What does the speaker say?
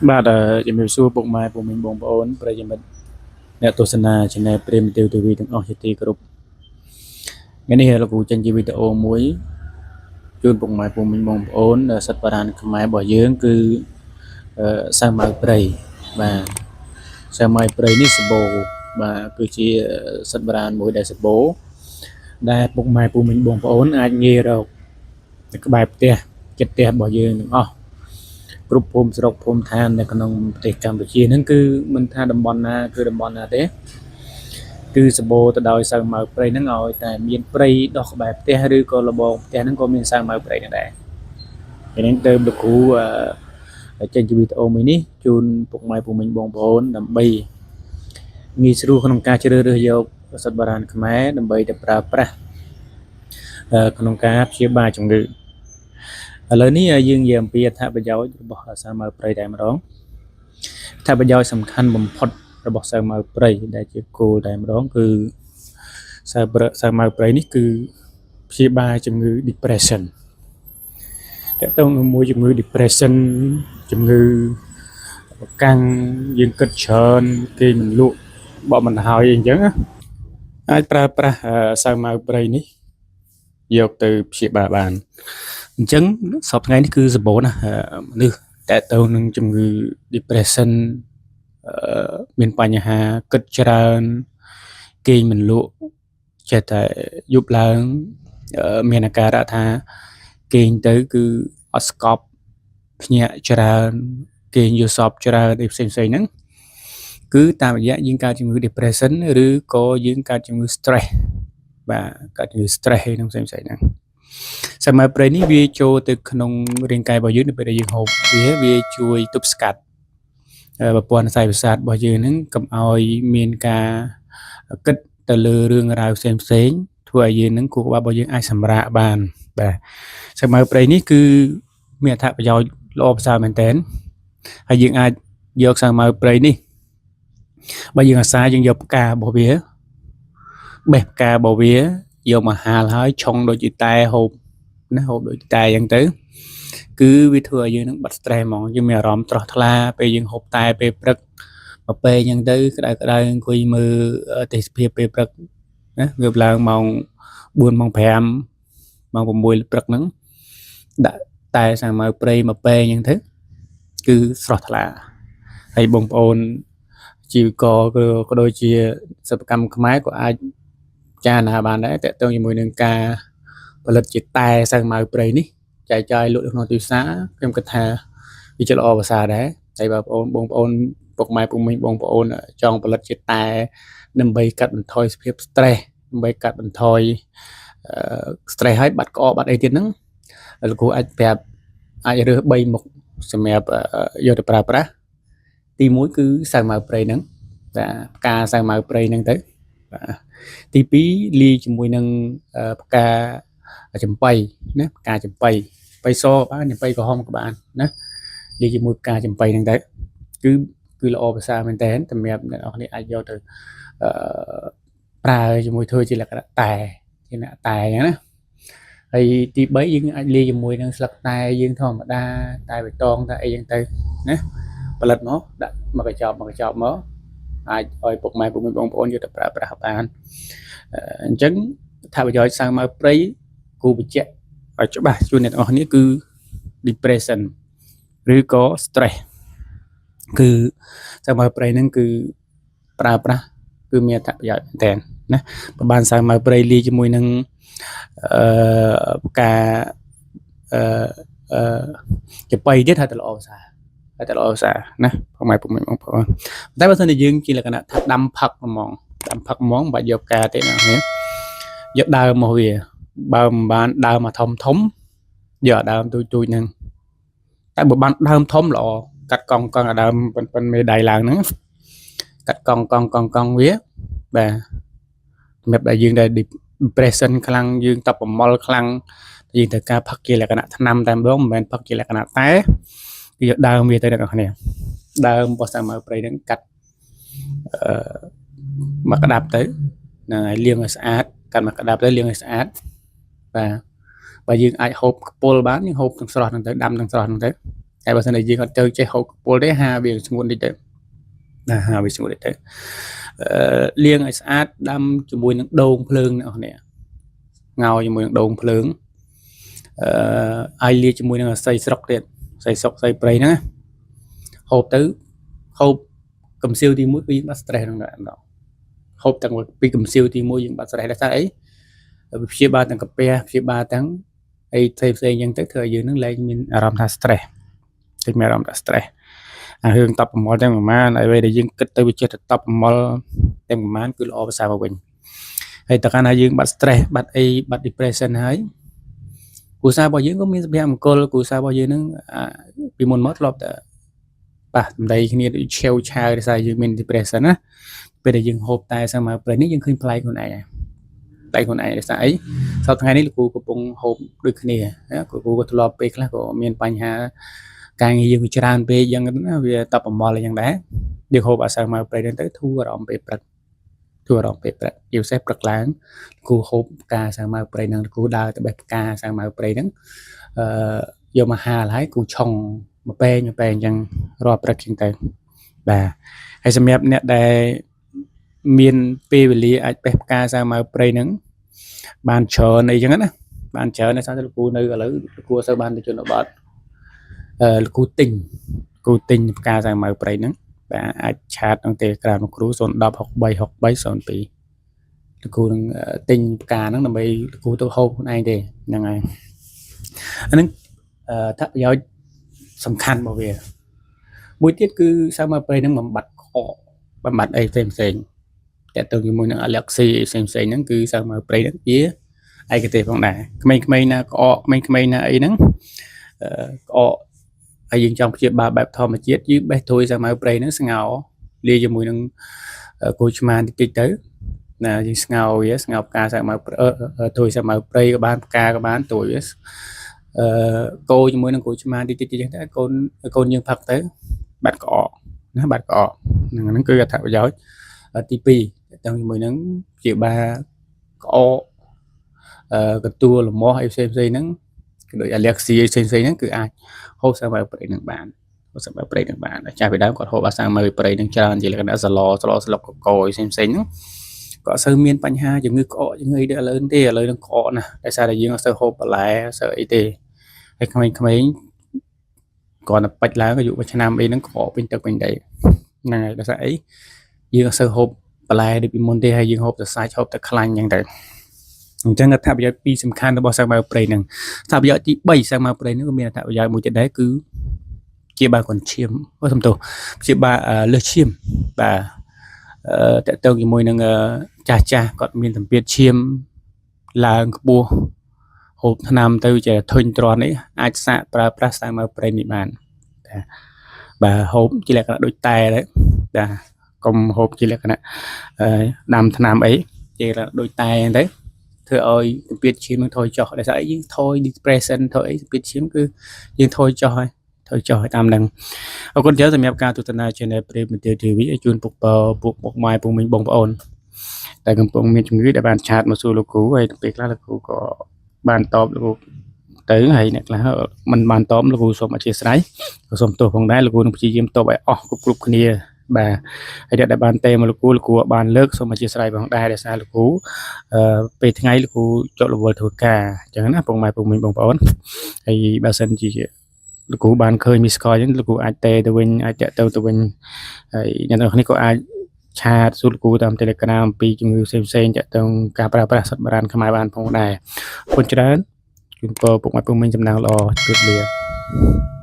បាទជំរាបសួរពុកម៉ែពុកមីងបងប្អូនប្រិយមិត្តអ្នកទស្សនា Channel ព្រាមទាវ TV ទាំងអស់ជាទីគោរពថ្ងៃនេះលោកគ្រូចេញជាវីដេអូមួយជូនពុកម៉ែពុកមីងបងប្អូនសិទ្ធិបរានខ្មែររបស់យើងគឺសាវម៉ាវព្រៃបាទសាវម៉ាវព្រៃនេះសបោបាទគឺជាសិទ្ធិបរានមួយដែលសបោដែលពុកម៉ែពុកមីងបងប្អូនអាចងាយរកនៅក្បែរផ្ទះចិត្តផ្ទះរបស់យើងទាំងអស់គ្រប់ភូមិស្រុកភូមិឋាននៅក្នុងប្រទេសកម្ពុជាហ្នឹងគឺមិនថាតំបន់ណាគឺតំបន់ណាទេគឺសម្បូរទៅដោយសាវម៉ាវព្រៃហ្នឹងឲ្យតែមានព្រៃដោះក្បែរផ្ទះឬក៏លបងផ្ទះហ្នឹងក៏មានសាវម៉ាវព្រៃហ្នឹងដែរហើយហ្នឹងទៅលោកគ្រូចេញជាវីដេអូមួយនេះជូនពុកម៉ែពុកមីងបងប្អូនដើម្បីងាយស្រួលក្នុងការជ្រើសរើសយកសិទ្ធិបរានខ្មែរដើម្បីទៅប្រើប្រាស់ក្នុងការព្យាបាលជំងឺឥឡូវនេះយើងនិយាយអំពីអត្ថប្រយោជន៍របស់សាវម៉ាវព្រៃតែម្ដងអត្ថប្រយោជន៍សំខាន់បំផុតរបស់សាវម៉ាវព្រៃដែលជាគោលតែម្ដងគឺសាវម៉ាវព្រៃនេះគឺព្យាបាលជំងឺ depression តើតើមួយជំងឺ depression ជំងឺកាំងយើងគិតច្រើនគេមិនលក់បកមិនហើយអញ្ចឹងអាចប្រើប្រាស់សាវម៉ាវព្រៃនេះយកទៅព្យាបាលបានអញ្ចឹងសពថ្ងៃនេះគឺសម្បូរណាស់មនុស្សតែទៅនឹងជំងឺ depression មានបញ្ហាគិតច្រើនគេងមិនលក់ចេះតែយប់ឡើងមានអាការៈថាគេងទៅគឺអត់ស្កប់ភ្ញាក់ច្រើនគេងយល់សពច្រើនអីផ្សេងៗហ្នឹងគឺតាមរយៈយើងកើតជំងឺ depression ឬក៏យើងកើតជំងឺ stress បាទកើតជំងឺ stress ហ្នឹងផ្សេងៗហ្នឹងសាវម៉ាវព្រៃនេះវាចូលទៅក្នុងរាងកាយរបស់យើងនៅពេលដែលយើងហូបវាជួយទប់ស្កាត់ប្រព័ន្ធសរសៃប្រសាទរបស់យើងហ្នឹងកុំឲ្យមានការគិតទៅលើរឿងរ៉ាវផ្សេងធ្វើឲ្យយើងហ្នឹងខួរក្បាលរបស់យើងអាចសម្រាកបានបាទសាវម៉ាវព្រៃនេះគឺមានអត្ថប្រយោជន៍ល្អប្រសើរមែនទែនហើយយើងអាចយកសាវម៉ាវព្រៃនេះបើយើងអាសាយើងយកផ្ការបស់វាបេះផ្ការបស់វាយកមកហាលហើយឆុងដូចជាតែហូបណាហូបដូចតែអញ្ចឹងទៅគឺវាធ្វើឲ្យយើងនឹងបាត់ stress ហ្មងយើងមានអារម្មណ៍ស្រស់ថ្លាពេលយើងហូបតែពេលព្រឹកមកពេលអញ្ចឹងទៅក្តៅអង្គុយមើលទេសភាពពេលព្រឹកណាវាឡើងម៉ោង4ម៉ោង5ម៉ោង6ព្រឹកហ្នឹងដាក់តែសាវម៉ាវព្រៃមកពេលអញ្ចឹងទៅគឺស្រស់ថ្លាហើយបងប្អូនជីវករក៏ដូចជាសិប្បកម្មខ្មែរក៏អាចចារណាបានដែរតើតើជាមួយនឹងការផលិតជាតែសាវម៉ាវព្រៃនេះចែកចាយលក់នៅក្នុងទីផ្សារខ្ញុំគិតថាវាជាល្អប្រសើរដែរហើយបងប្អូនពុកម៉ែពុកមីងបងប្អូនចង់ផលិតជាតែដើម្បីកាត់បន្ថយសភាព stress ដើម្បីកាត់បន្ថយstress ឲ្យបាត់ក្អកបាត់អីទៀតហ្នឹងលោកគ្រូអាចប្រាប់អាចរើស3មុខសម្រាប់យកទៅប្រើប្រាស់ទី1គឺសាវម៉ាវព្រៃហ្នឹងបាទផ្កាសាវម៉ាវព្រៃហ្នឹងទៅបាទទី2លាយជាមួយនឹងផ្កាចំបៃណាផ្កាចំបៃសក៏បានចំបៃក្រហមក៏បានណាលាយជាមួយផ្កាចំបៃហ្នឹងទៅគឺល្អប្រសើរមែនតើសម្រាប់អ្នកនរគ្នាអាចយកទៅប្រើជាមួយធ្វើជាលក្ខណៈតែជាអ្នកតែអញ្ចឹងណាហើយទី3យើងអាចលាយជាមួយនឹងស្លឹកតែយើងធម្មតាតែបៃតងតែអីចឹងទៅណាផលិតមកដាក់មកកញ្ចប់មកអាចឲ្យពុកម៉ែពុកមីងបងប្អូនយកទៅប្រើប្រាស់បានអញ្ចឹងថាប្រយោជន៍សាវម៉ាវព្រៃគូបញ្ជាក់ឲ្យច្បាស់ជូនអ្នកនរគ្នាគឺ depression ឬក៏ stress គឺសាវម៉ាវព្រៃហ្នឹងគឺប្រើប្រាស់គឺមានអត្ថប្រយោជន៍មែនតើណាបើបានសាវម៉ាវព្រៃលាយជាមួយនឹងផ្កាចំបៃទៀតហើយតែល្អប្រសើរណាពុកម៉ែពុកមីងបងប្អូនតែបើសិនជាយើងជាលក្ខណៈថាដាំផឹកហ្មងបាច់យកផ្កាទេណាយកដើមមកវាបើមិនបានដើមមកធំយកដើមទូចហ្នឹងតែបើបានដើមធំល្អកាត់កង់អាដើមប៉ុនមេដៃឡើងហ្នឹងកាត់កង់វាបាទសម្រាប់ដែលយើងដែល depression ខ្លាំងយើងតបប្រមល់ខ្លាំងយើងត្រូវការផឹកជាលក្ខណៈថ្នាំតែម្ដងមិនមែនផឹកជាលក្ខណៈតែគឺយកដើមវាទៅអ្នកនរគ្នាដើមរបស់សាវម៉ាវព្រៃហ្នឹងកាត់មកក្តាប់ទៅហ្នឹងហើយលាងឲ្យស្អាតកាត់មកក្តាប់ទៅលាងឲ្យស្អាតបាទបើយើងអាចហូបខ្ពុលបានយើងហូបទាំងស្រស់ហ្នឹងទៅដាំទាំងស្រស់ហ្នឹងទៅ ហើយបើសិនជាយើងអត់ទៅចេះហូបពលទេហាវាស្ងួនតិចទៅណាហាវាស្ងួនតិចទៅលាងឲ្យស្អាតដាំជាមួយនឹងដូងភ្លើងអ្នកនរងោជាមួយនឹងដូងភ្លើងឲ្យលាយជាមួយនឹងអាស័យស្រុកទៀតអាស័យស្រុកអាស័យព្រៃហ្នឹងហូបទៅហូបកំសៀវទី1គឺយើងបាត់ stress ហ្នឹងដែរហូបទាំងពីកំសៀវទី1យើងបាត់ stress ដែរស្អីព្យាបាលទាំងកាពះព្យាបាលទាំងអីផ្សេងៗអញ្ចឹងទៅធ្វើឲ្យយើងនឹងលែងមានអារម្មណ៍ថា stress តិចមានអារម្មណ៍ថា stress អារឿងតបប្រមល់ទាំងប្រមាណហើយដែលយើងគិតទៅវាចេះតែតបប្រមល់ទាំងប្រមាណគឺល្អប្រសើរមកវិញហើយតើកាលណាយើងបាត់ stress បាត់អីបាត់ depression ហើយគូសាររបស់យើងក៏មានសុភមង្គលគូសាររបស់យើងនឹងពីមុនមកធ្លាប់តែប៉ះតម្ដីគ្នាឆាវឆាវដោយសារយើងមាន depression ណាពេលដែលយើងហូបតែសាមៅព្រៃនេះយើងឃើញប្លែកខ្លួនឯងតែខ្លួនឯងដោយសារអីសប្តាហ៍ថ្ងៃនេះលោកគ្រូកំពុងហូបដូចគ្នាគ្រូក៏ធ្លាប់ពេលខ្លះក៏មានបញ្ហាការងារយើងវាច្រើនពេកអញ្ចឹងណាវាតបប្រមល់អញ្ចឹងដែរយើងហូបអាសាមៅព្រៃទៅធូរអារម្មណ៍ពេលព្រឹកធូរអារម្មណ៍ពេលព្រឹកជាពិសេសព្រឹកឡើងគ្រូហូបផ្កាសាមៅព្រៃហ្នឹងគ្រូដើរទៅបេះផ្កាសាមៅព្រៃហ្នឹងយកមកហាលហើយគ្រូឆុងមកពេងអញ្ចឹងរាល់ព្រឹកអញ្ចឹងទៅបាទហើយសម្រាប់អ្នកដែលមានពេលវេលាអាចបេះផ្កាសាមៅព្រៃហ្នឹងបានច្រើនអីចឹងណាបានច្រើនដោយសារតែលោកគ្រូនៅឥឡូវលោកគ្រូសូវបានទៅជនបទលោកគ្រូទិញផ្កាសាមៅព្រៃហ្នឹងបាទអាចឆាតក្នុង Telegram លោកគ្រូ010 63 63 02លោកគ្រូនឹងទិញផ្កាហ្នឹងដើម្បីលោកគ្រូទៅហូបខ្លួនឯងទេហ្នឹងហើយអាហ្នឹងថាប្រយោជន៍សំខាន់របស់វាមួយទៀតគឺសាមៅព្រៃហ្នឹងបំបត្តិខកបំបត្តិអីផ្សេងតើទៅជាមួយនឹង Alexi ផ្សេងហ្នឹងគឺសាមៅព្រៃហ្នឹងជាឯកទេសផងដែរក្មេងៗណាក្អកក្មេងៗណាអីហ្នឹងក្អកហើយយើងចង់ព្យាបាលបែបធម្មជាតិយើងបេះធួយសាមៅព្រៃហ្នឹងស្ងោរលាយជាមួយនឹងគោឆ្មាតិចទៅណាយើងស្ងោរវាស្ងោរផ្កាសាមៅធួយសាមៅព្រៃក៏បានផ្កាក៏បានធួយវាគោជាមួយនឹងគោឆ្មាតិចអញ្ចឹងតែកូនយើងផឹកទៅបាត់ក្អកណាបាត់ក្អកហ្នឹងគឺអត្ថប្រយោជន៍ទី2ទៅជាមួយនឹងព្យាបាលក្អកកទួលលមាស់អីផ្សេងហ្នឹងគឺដូច Alexi ផ្សេងហ្នឹងគឺអាចហូបសាមៅព្រៃនឹងបានហូបសាមៅព្រៃនឹងបានចាស់ពីដើមគាត់ហូបអាសាមៅព្រៃនឹងច្រើនជាលក្ខណៈស្លុកកកយផ្សេងហ្នឹងក៏អត់សូវមានបញ្ហាជំងឺក្អកជំងឺអីទេឥឡូវនឹងក្អកណាដោយសារតែយើងអត់សូវហូបបន្លែអត់សូវអីទេហើយក្មេងៗគាត់ទៅបាច់ឡើងអាយុ1ឆ្នាំអីហ្នឹងក្អកពេញទឹកពេញដីហ្នឹងហើយដោយសារអីយើងអត់សូវហូបបន្លែដូចពីមុនទេហើយយើងហូបតែសាច់ហូបតែខ្លាញ់អញ្ចឹងទៅអញ្ចឹងអត្ថប្រយោជន៍ពីរសំខាន់របស់សាមៅព្រៃហ្នឹងអត្ថប្រយោជន៍ទី3សាមៅព្រៃហ្នឹងក៏មានអត្ថប្រយោជន៍មួយទៀតដែរគឺជាបាល់កូនឈាមសំទោសជាបាល់លើសឈាមបាទតើតើជាមួយនឹងចាស់គាត់មានសម្ពាធឈាមឡើងខ្ពស់ហូបថ្នាំទៅជាធុញទ្រាន់នេះអាចសាកប្រើប្រាស់សាមៅព្រៃនេះបានបាទហូបជាលក្ខណៈដូចតែដែរបាទកុំហូបជាលក្ខណៈដាំថ្នាំអីជាដូចតែហ្នឹងទៅធ្វើឲ្យសម្ពាធឈាមនឹងថយចុះដោយសារអីយើងថយ depression ថយអីសម្ពាធឈាមគឺយើងថយចុះហើយតាមហ្នឹងអរគុណច្រើនសម្រាប់ការទស្សនា Channel ព្រេមមន្ត្រី TV ឲ្យជូនពុកម៉ែពុកមីងបងប្អូនដែលកំពុងមានជំងឺដែលបានឆាតមកសួរលោកគ្រូហើយពេលខ្លះលោកគ្រូក៏បានតបលោកគ្រូទៅហើយអ្នកខ្លះមិនបានតបលោកគ្រូសូមអធិស្ឋានក៏សូមទោសផងដែរលោកគ្រូនឹងព្យាយាមតបឲ្យអស់គ្រប់គ្នាបាទហើយដែលបានទេមកលោកគ្រូបានលើកសូមអធិស្ឋានផងដែរដោយសារលោកគ្រូពេលថ្ងៃលោកគ្រូចុះរវល់ធ្វើការអញ្ចឹងណាពុកម៉ែពុកមីងបងប្អូនហើយបើសិនជាលោកគ្រូបានឃើញ miss call អញ្ចឹងលោកគ្រូអាចទេទៅវិញអាចតាក់ទងទៅវិញហើយអ្នកនរគ្នាក៏អាចឆាតសួរលោកគ្រូតាម Telegram អំពីជំងឺផ្សេងៗតាក់ទងការប្រើប្រាស់សត្វបារាណខ្មែរបានផងដែរអរគុណច្រើនជូនពរពុកម៉ែពុកមីងចំណាំងល្អជម្រាបលា